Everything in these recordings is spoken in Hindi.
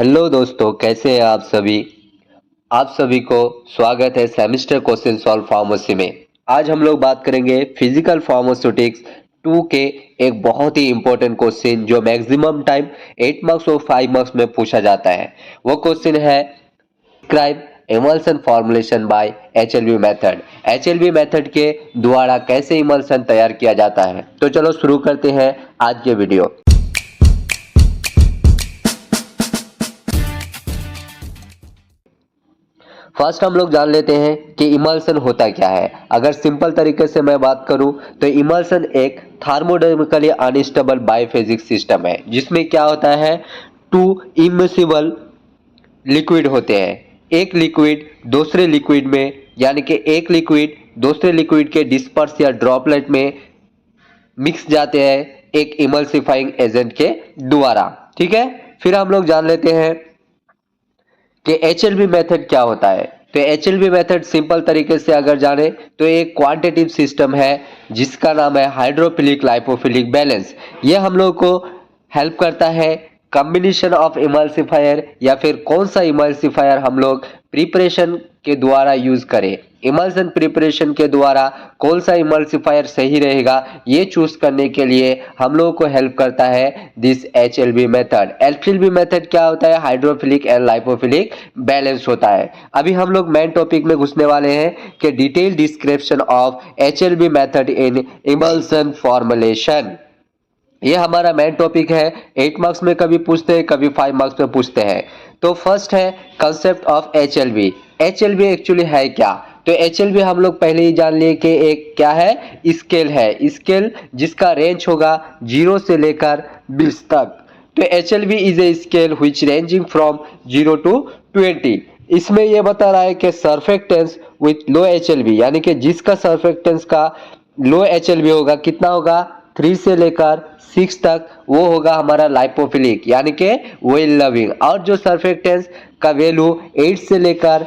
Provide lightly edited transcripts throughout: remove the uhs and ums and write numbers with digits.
हेलो दोस्तों, कैसे हैं आप सभी। आप सभी को स्वागत है सेमेस्टर क्वेश्चन सॉल्व फार्मेसी में। आज हम लोग बात करेंगे फिजिकल फार्मास्यूटिक्स 2 के एक बहुत ही इंपॉर्टेंट क्वेश्चन जो मैक्सिमम टाइम 8 मार्क्स और 5 मार्क्स में पूछा जाता है। वो क्वेश्चन है describe emulsion formulation by HLB method. HLB method के द्वारा कैसे इमल्सन तैयार किया जाता है। तो चलो शुरू करते हैं आज के वीडियो। फर्स्ट हम लोग जान लेते हैं कि इमल्सन होता क्या है। अगर सिंपल तरीके से मैं बात करूं तो इमल्सन एक थर्मोडायनेमिकली अनस्टेबल बायोफिजिक्स सिस्टम है जिसमें क्या होता है, टू इमिसिबल लिक्विड होते हैं। एक लिक्विड दूसरे लिक्विड में, यानी कि एक लिक्विड दूसरे लिक्विड के डिस्पर्स या ड्रॉपलेट में मिक्स जाते हैं एक इमल्सिफाइंग एजेंट के द्वारा। ठीक है, फिर हम लोग जान लेते हैं कि एचएलबी मेथड क्या होता है। तो एचएलबी मेथड सिंपल तरीके से अगर जाने तो एक क्वांटिटेटिव सिस्टम है जिसका नाम है हाइड्रोफिलिक लाइपोफिलिक बैलेंस। ये हम लोग को हेल्प करता है कॉम्बिनेशन ऑफ इमल्सिफायर, या फिर कौन सा इमल्सिफायर हम लोग प्रिपरेशन के द्वारा यूज करें। इमल्सन प्रिपरेशन के द्वारा कौन सा इमल्सिफायर सही रहेगा ये चूज करने के लिए हम लोगों को हेल्प करता है दिस एचएलबी मेथड। एचएलबी मेथड क्या होता है, हाइड्रोफिलिक एंड लाइपोफिलिक बैलेंस होता है। अभी हम लोग मेन टॉपिक में घुसने वाले हैं कि detail description of HLB method in emulsion formulation. ये हमारा मेन टॉपिक है। 8 मार्क्स में कभी पूछते हैं, कभी 5 मार्क्स में पूछते हैं। तो फर्स्ट है कंसेप्ट ऑफ एचएलबी। एचएलबी एक्चुअली है क्या। तो एचएलबी हम लोग पहले ही जान लिए कि एक क्या है, स्केल है। स्केल जिसका रेंज होगा 0 से लेकर 20 तक। तो HLB is a scale which ranging from 0 to 20। इसमें यह बता रहा है कि सर्फेक्टेंस विथ लो एचएलबी, यानी कि जिसका सर्फेक्टेंस का लो एचएलबी होगा, कितना होगा 3 से लेकर 6 तक, वो होगा हमारा लाइपोफिलिक यानी कि वेल लविंग। और जो सर्फेक्टेंस का वैल्यू 8 से लेकर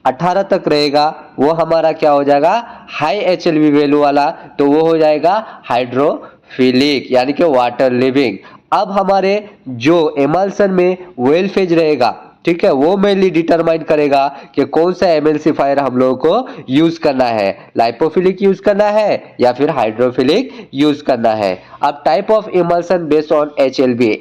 18 तक रहेगा वो हमारा क्या हो जाएगा, हाई एचएलवी वैल्यू वाला, तो वो हो जाएगा हाइड्रोफिलिक यानी कि वाटर लिविंग। अब हमारे जो एमल्सन में वेल फेज रहेगा, ठीक है, वो मेनली डिटरमाइन करेगा कि कौन सा एमल्सिफायर हम लोगों को यूज करना है, लाइपोफिलिक यूज करना है या फिर हाइड्रोफिलिक यूज करना है। अब type of emulsion based on HLB.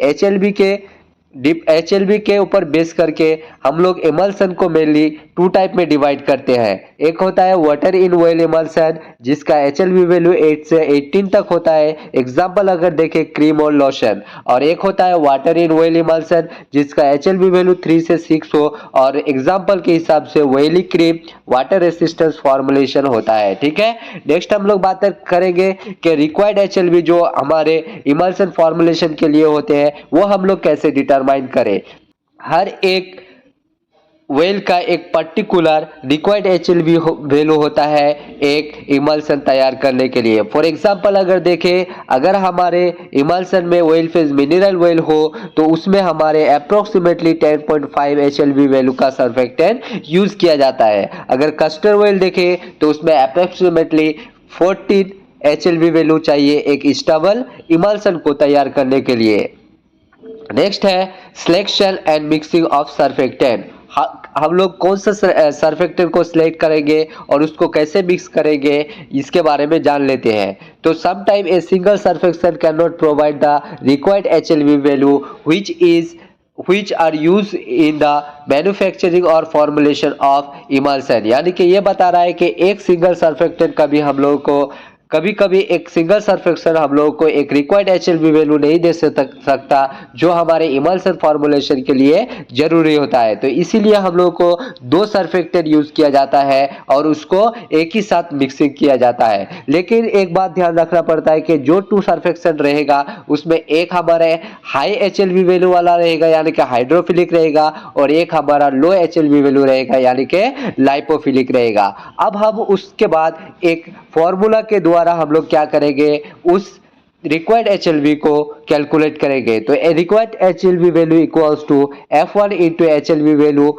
HLB के ऊपर बेस करके हम लोग इमल्सन को मेनली 2 टाइप में डिवाइड करते हैं। एक होता है वाटर इन ऑयल इमल्सन जिसका एचएलबी वैल्यू 8 से 18 तक होता है, एग्जांपल अगर देखें क्रीम और लोशन। और एक होता है वाटर इन ऑयल इमल्सन जिसका एचएलबी वैल्यू 3 से 6 हो, और एग्जांपल के हिसाब से oily cream water resistance formulation होता है। ठीक है, नेक्स्ट हम लोग बात करेंगे कि रिक्वायर्ड एचएलबी जो हमारे इमल्सन फॉर्मुलेशन के लिए होते हैं वो हम लोग कैसे डिटरमाइन करें। हर एक वेल का एक पर्टिकुलर रिक्वायर्ड एचएलवी वैल्यू होता है एक इमल्सन तैयार करने के लिए। फॉर एग्जांपल अगर देखें, अगर हमारे इमल्सन में ऑयल फेज मिनरल ऑयल हो तो उसमें हमारे अप्रोक्सीमेटली 10.5 एचएलवी वैल्यू का सर्फेक्टेंट यूज किया जाता है। अगर कस्टर्ड ऑयल देखें तो उसमें अप्रोक्सीमेटली 14 एचएलवी वैल्यू चाहिए एक स्टेबल इमल्सन को तैयार करने के लिए। नेक्स्ट है selection and mixing of surfactant. हम लोग कौन सा सर्फेक्टेंट को सिलेक्ट करेंगे और उसको कैसे मिक्स करेंगे इसके बारे में जान लेते हैं। तो sometime a single surfactant can not provide the required HLB value which are used in the manufacturing और formulation of emulsion। यानी कि ये बता रहा है कि एक सिंगल सर्फेक्टेंट का भी हम लोगों को कभी कभी एक सिंगल सर्फेक्टेंट हम लोगों को एक रिक्वायर्ड एचएलवी वैल्यू नहीं दे सकता जो हमारे इमल्सन फॉर्मुलेशन के लिए जरूरी होता है। तो इसीलिए हम लोगों को 2 सर्फेक्टेंट यूज किया जाता है और उसको एक ही साथ मिक्सिंग किया जाता है। लेकिन एक बात ध्यान रखना पड़ता है कि जो 2 सर्फेक्टेंट रहेगा उसमें एक हमारे हाई एचएलवी वैल्यू वाला रहेगा यानी कि हाइड्रोफिलिक रहेगा, और एक हमारा लो एचएलवी वैल्यू रहेगा यानी कि लाइपोफिलिक रहेगा। अब हम उसके बाद एक फॉर्मूला के द्वारा हम लोग क्या करेंगे, उस रिक्वायर्ड एचएलवी को कैलकुलेट करेंगे। तो required HLB value equals to F1 into HLB value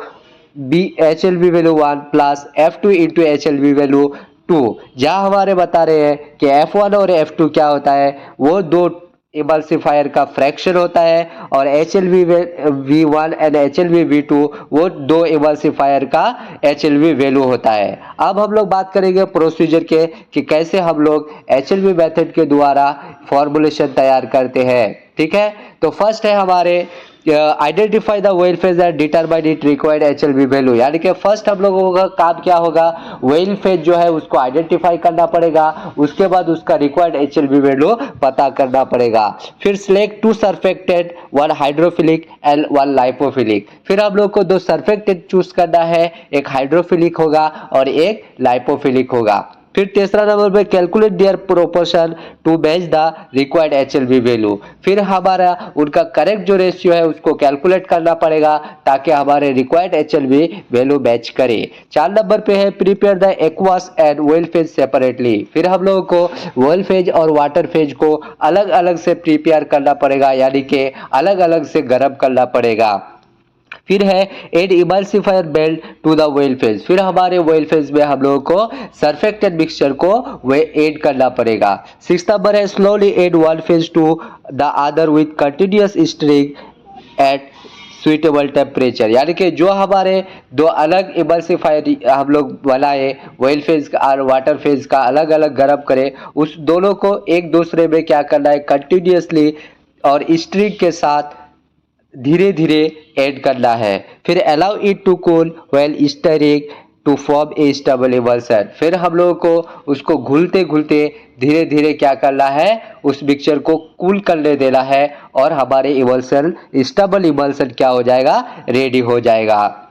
HLB value 1 plus F2 into HLB value 2। जहां हमारे बता रहे हैं कि F1 और F2 क्या होता है, वो 2 इमल्सिफायर का फ्रैक्शन होता है, और HLV-V1 एंड HLV-V2 वो दो इमल्सिफायर का HLV वैल्यू होता है। अब हम लोग बात करेंगे प्रोसीजर के कि कैसे हम लोग HLV मेथड के द्वारा फॉर्मूलेशन तैयार करते हैं। ठीक है, तो फर्स्ट है हमारे identify the well phase and determine it required HLV value, यानी कि फर्स्ट हम लोगों का काम क्या होगा, वेल फेज जो है उसको आइडेंटिफाई करना पड़ेगा, उसके बाद उसका रिक्वायर्ड HLV वैल्यू पता करना पड़ेगा। फिर select 2 surfactant, 1 hydrophilic and 1 lipophilic. फिर हम लोग को 2 सरफेक्टेंट चूज करना है, एक हाइड्रोफिलिक होगा और एक लाइपोफिलिक होगा। फिर तीसरा नंबर पे calculate their proportion to match the required HLV value. फिर हमारा उनका करेक्ट जो रेशियो है उसको कैलकुलेट करना पड़ेगा ताकि हमारे रिक्वायर्ड HLV वैल्यू मैच करे। 4 नंबर पे है prepare the aqueous and well phase separately. फिर हम लोगों को वेल फेज और वाटर फेज को अलग अलग से प्रिपेयर करना पड़ेगा, यानी कि अलग अलग से गर्म करना पड़ेगा। फिर है add emulsifier belt to the well phase. फिर हमारे वेल फेज में हम लोगों को सरफेक्टेंट मिक्सचर को वे ऐड करना पड़ेगा। 6 नंबर है slowly add one phase to the other with continuous stirring at suitable temperature, यानी कि जो हमारे दो अलग इमल्सिफायर हम लोग बनाए, वेल फेज और वाटर फेज का अलग अलग गर्म करें, उस दोनों को एक दूसरे में क्या करना है, कंटिन्यूअसली और स्ट्रिंग के साथ धीरे धीरे ऐड करना है। फिर allow it to cool while stirring to form a stable emulsion. फिर हम लोगों को उसको घुलते घुलते धीरे धीरे क्या करना है, उस मिक्सचर को कूल करने देना है और हमारे इमल्सन स्टेबल इमल्सन क्या हो जाएगा, रेडी हो जाएगा।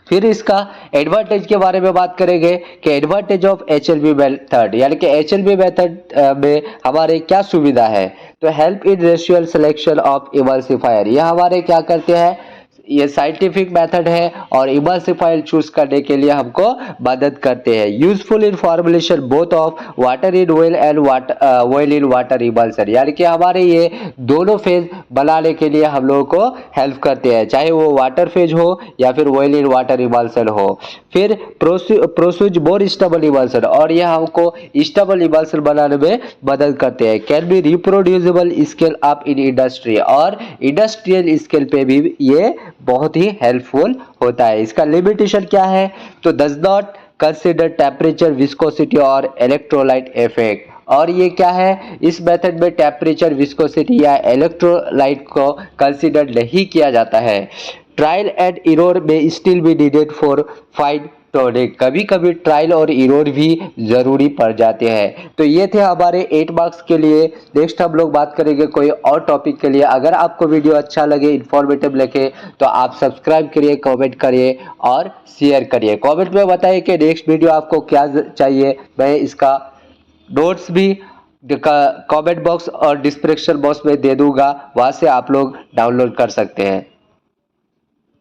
फिर इसका एडवांटेज के बारे में बात करेंगे कि एडवांटेज ऑफ HLV मेथड, यानी कि HLV मेथड में हमारे क्या सुविधा है, तो help in racial selection of emulsifier. ये हमारे क्या करते हैं, ये साइंटिफिक मेथड है और इमल्सिफायर चूज करने के लिए हमको मदद करते हैं। Useful in formulation both of water in well and well in water emulsion, यानी कि हमारे ये दोनों फेज बनाने के लिए हम लोगों को हेल्प करते हैं, चाहे वो वाटर फेज हो या फिर वेल इन वाटर इमल्सन हो। फिर प्रोड्यूस मोर स्टेबल इमल्सन, और यह हमको स्टेबल इमल्सन बनाने में मदद करते हैं। Can be reproducible scale up in industry, और इंडस्ट्रियल स्केल पे भी ये बहुत ही हेल्पफुल होता है। इसका लिमिटेशन क्या है, तो does not consider temperature, viscosity और इलेक्ट्रोलाइट इफेक्ट। और ये क्या है, इस मेथड में टेम्परेचर, विस्कोसिटी या इलेक्ट्रोलाइट को कंसिडर नहीं किया जाता है। ट्रायल एंड एरर में still be needed for fine tonic, कभी कभी ट्रायल और एरर भी जरूरी पड़ जाते हैं। तो ये थे हमारे 8 मार्क्स के लिए। नेक्स्ट हम लोग बात करेंगे कोई और टॉपिक के लिए। अगर आपको वीडियो अच्छा लगे, इंफॉर्मेटिव लगे, तो आप सब्सक्राइब करिए, कमेंट करिए और शेयर करिए। कमेंट में बताइए कि नेक्स्ट वीडियो आपको क्या चाहिए, मैं इसका नोट्स भी कमेंट बॉक्स और डिस्क्रिप्शन बॉक्स में दे दूंगा, वहां से आप लोग डाउनलोड कर सकते हैं।